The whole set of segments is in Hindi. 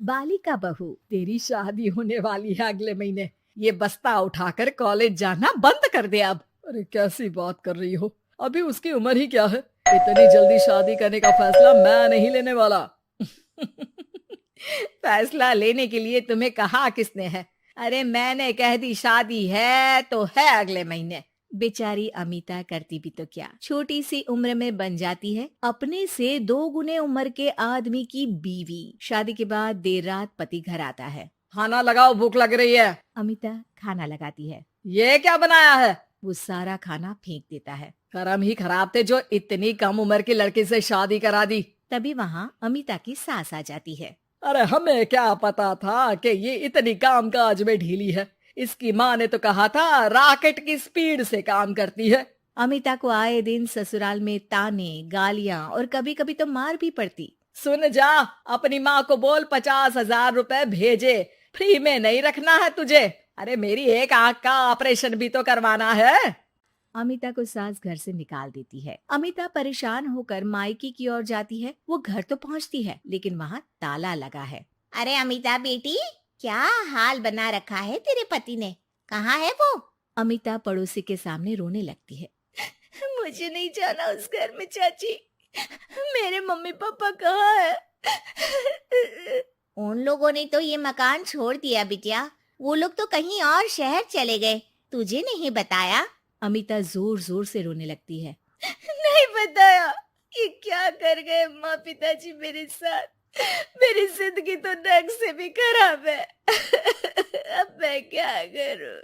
बालिका बहू, तेरी शादी होने वाली है अगले महीने। ये बस्ता उठाकर कॉलेज जाना बंद कर दे अब। अरे कैसी बात कर रही हो, अभी उसकी उम्र ही क्या है। इतनी जल्दी शादी करने का फैसला मैं नहीं लेने वाला। फैसला लेने के लिए तुम्हें कहा किसने है? अरे मैंने कह दी शादी है तो है अगले महीने। बेचारी अमिता करती भी तो क्या, छोटी सी उम्र में बन जाती है अपने से 2 गुने उम्र के आदमी की बीवी। शादी के बाद देर रात पति घर आता है। खाना लगाओ, भूख लग रही है। अमिता खाना लगाती है। ये क्या बनाया है? वो सारा खाना फेंक देता है। कर्म ही खराब थे जो इतनी कम उम्र के लड़के से शादी करा दी। तभी वहाँ अमिता की सास आ जाती है। अरे हमें क्या पता था कि ये इतनी कामकाज में ढीली है। इसकी माँ ने तो कहा था रॉकेट की स्पीड से काम करती है। अमिता को आए दिन ससुराल में ताने, गालियां और कभी कभी तो मार भी पड़ती। सुन जा, अपनी माँ को बोल 50,000 रुपए भेजे, फ्री में नहीं रखना है तुझे। अरे मेरी एक आंख का ऑपरेशन भी तो करवाना है। अमिता को सास घर से निकाल देती है। अमिता परेशान होकर मायके की ओर जाती है। वो घर तो पहुंचती है लेकिन वहाँ ताला लगा है। अरे अमिता बेटी, क्या हाल बना रखा है तेरे पति ने? कहाँ है वो? अमिता पड़ोसी के सामने रोने लगती है। मुझे नहीं जाना उस घर में चाची। मेरे मम्मी पापा कहाँ है? उन लोगों ने तो ये मकान छोड़ दिया बिटिया। वो लोग तो कहीं और शहर चले गए। तुझे नहीं बताया? अमिता जोर जोर से रोने लगती है। नहीं बताया? ये क्या कर गए माँ पिताजी मेरे साथ? मेरी जिंदगी तो नर्क से भी खराब है। अब मैं क्या करूं?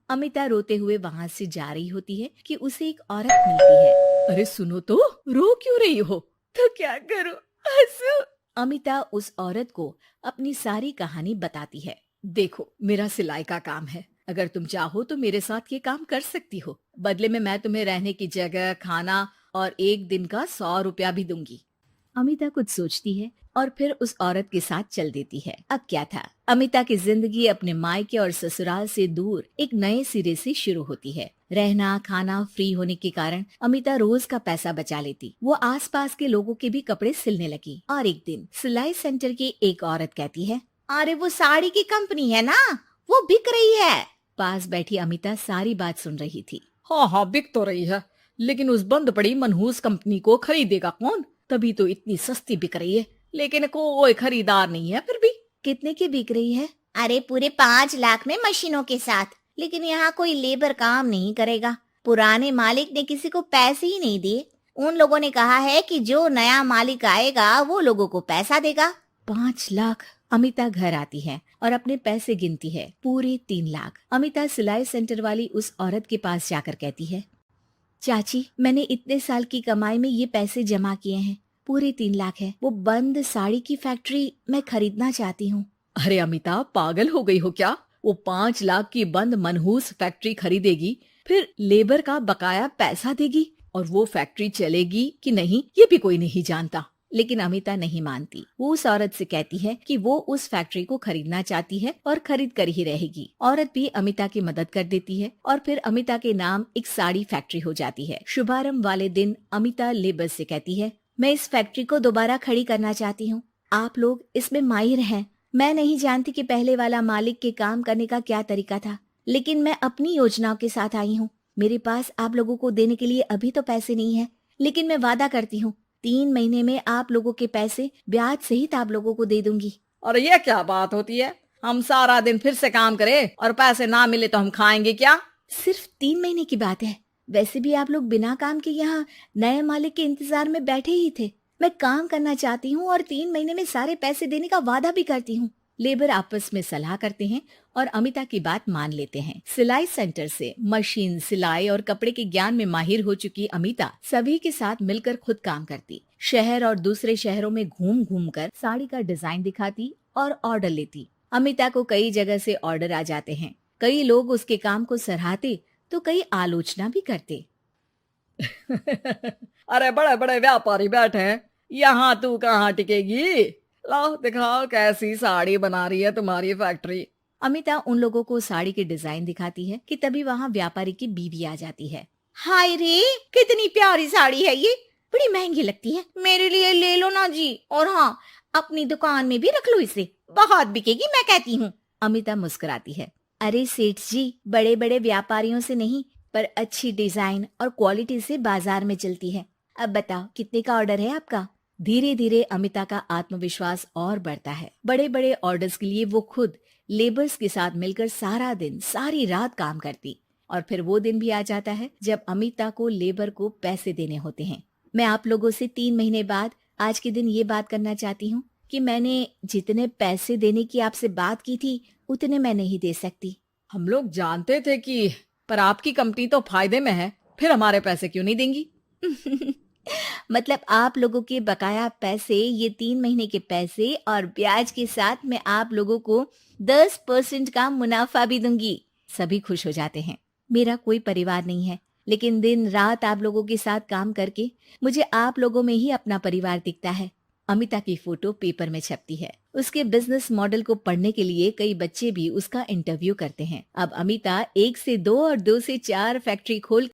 अमिता रोते हुए वहाँ से जा रही होती है कि उसे एक औरत मिलती है। अरे सुनो तो, रो क्यों रही हो? तो क्या करूं? हंसू? अमिता उस औरत को अपनी सारी कहानी बताती है। देखो, मेरा सिलाई का काम है। अगर तुम चाहो तो मेरे साथ ये काम कर सकती हो। बदले में मैं तुम्हें रहने की जगह, खाना और 1 दिन का 100 रुपया भी दूंगी। अमिता कुछ सोचती है और फिर उस औरत के साथ चल देती है। अब क्या था, अमिता की जिंदगी अपने मायके और ससुराल से दूर एक नए सिरे से शुरू होती है। रहना खाना फ्री होने के कारण अमिता रोज का पैसा बचा लेती। वो आसपास के लोगों के भी कपड़े सिलने लगी। और एक दिन सिलाई सेंटर की एक औरत कहती है, अरे वो साड़ी की कंपनी है ना, वो बिक रही है। पास बैठी अमिता सारी बात सुन रही थी। हाँ हाँ, बिक तो रही है, लेकिन उस बंद पड़ी मनहूस कंपनी को खरीदेगा कौन? तभी तो इतनी सस्ती बिक रही है, लेकिन कोई खरीदार नहीं है। फिर भी कितने की बिक रही है? अरे पूरे 5 लाख में मशीनों के साथ। लेकिन यहाँ कोई लेबर काम नहीं करेगा। पुराने मालिक ने किसी को पैसे ही नहीं दिए। उन लोगों ने कहा है कि जो नया मालिक आएगा वो लोगों को पैसा देगा। 5 लाख। अमिता घर आती है और अपने पैसे गिनती है। पूरे 3 लाख। अमिता सिलाई सेंटर वाली उस औरत के पास जाकर कहती है, चाची, मैंने इतने साल की कमाई में ये पैसे जमा किए हैं। पूरे 3 लाख है। वो बंद साड़ी की फैक्ट्री मैं खरीदना चाहती हूँ। अरे अमिता, पागल हो गई हो क्या? वो 5 लाख की बंद मनहूस फैक्ट्री खरीदेगी, फिर लेबर का बकाया पैसा देगी, और वो फैक्ट्री चलेगी कि नहीं ये भी कोई नहीं जानता। लेकिन अमिता नहीं मानती। वो उस औरत से कहती है कि वो उस फैक्ट्री को खरीदना चाहती है और खरीद कर ही रहेगी। औरत भी अमिता की मदद कर देती है और फिर अमिता के नाम एक साड़ी फैक्ट्री हो जाती है। शुभारंभ वाले दिन अमिता लेबर से कहती है, मैं इस फैक्ट्री को दोबारा खड़ी करना चाहती हूँ। आप लोग इसमें माहिर हैं। मैं नहीं जानती कि पहले वाला मालिक के काम करने का क्या तरीका था, लेकिन मैं अपनी योजनाओं के साथ आई हूँ। मेरे पास आप लोगों को देने के लिए अभी तो पैसे नहीं है, लेकिन मैं वादा करती हूँ 3 महीने में आप लोगों के पैसे ब्याज सहित आप लोगों को दे दूंगी। और ये क्या बात होती है? हम सारा दिन फिर से काम करें और पैसे ना मिले तो हम खाएंगे क्या? सिर्फ 3 महीने की बात है। वैसे भी आप लोग बिना काम के यहाँ नए मालिक के इंतजार में बैठे ही थे। मैं काम करना चाहती हूँ और 3 महीने में सारे पैसे देने का वादा भी करती हूँ। लेबर आपस में सलाह करते हैं और अमिता की बात मान लेते हैं। सिलाई सेंटर से मशीन, सिलाई और कपड़े के ज्ञान में माहिर हो चुकी अमिता सभी के साथ मिलकर खुद काम करती। शहर और दूसरे शहरों में घूम घूम कर साड़ी का डिजाइन दिखाती और ऑर्डर लेती। अमिता को कई जगह से ऑर्डर आ जाते हैं। कई लोग उसके काम को सराहते तो कई आलोचना भी करते। अरे बड़े बड़े व्यापारी बैठे हैं, यहाँ तू कहाँ टिकेगी? लाओ दिखाओ कैसी साड़ी बना रही है तुम्हारी फैक्ट्री। अमिता उन लोगों को साड़ी के डिजाइन दिखाती है कि तभी वहाँ व्यापारी की बीवी आ जाती है। हाय रे, कितनी प्यारी साड़ी है ये। बड़ी महंगी लगती है, मेरे लिए ले लो ना जी। और हाँ, अपनी दुकान में भी रख लो इसे, बहुत बिकेगी मैं कहती हूँ। अमिता मुस्कुराती है। अरे सेठ जी, बड़े बड़े व्यापारियों से नहीं, पर अच्छी डिजाइन और क्वालिटी से बाजार में चलती है। अब बताओ कितने का ऑर्डर है आपका? धीरे धीरे अमिता का आत्मविश्वास और बढ़ता है। बड़े बड़े ऑर्डर्स के लिए वो खुद लेबर्स के साथ मिलकर सारा दिन सारी रात काम करती। और फिर वो दिन भी आ जाता है जब अमिता को लेबर को पैसे देने होते हैं। मैं आप लोगों से 3 महीने बाद आज के दिन ये बात करना चाहती हूँ कि मैंने जितने पैसे देने की आपसे बात की थी उतने मैं नहीं दे सकती। हम लोग जानते थे कि पर आपकी कंपनी तो फायदे में है, फिर हमारे पैसे क्यों नहीं देंगी? मतलब आप लोगों के बकाया पैसे, ये 3 महीने के पैसे और ब्याज के साथ मैं आप लोगों को 10% का मुनाफा भी दूंगी। सभी खुश हो जाते हैं। मेरा कोई परिवार नहीं है, लेकिन दिन रात आप लोगों के साथ काम करके मुझे आप लोगों में ही अपना परिवार दिखता है। अमिता की फोटो पेपर में छपती है। उसके बिजनेस मॉडल को पढ़ने के लिए कई बच्चे भी उसका इंटरव्यू करते हैं। अब अमिता 1 से 2 और 2 से 4 फैक्ट्री खोल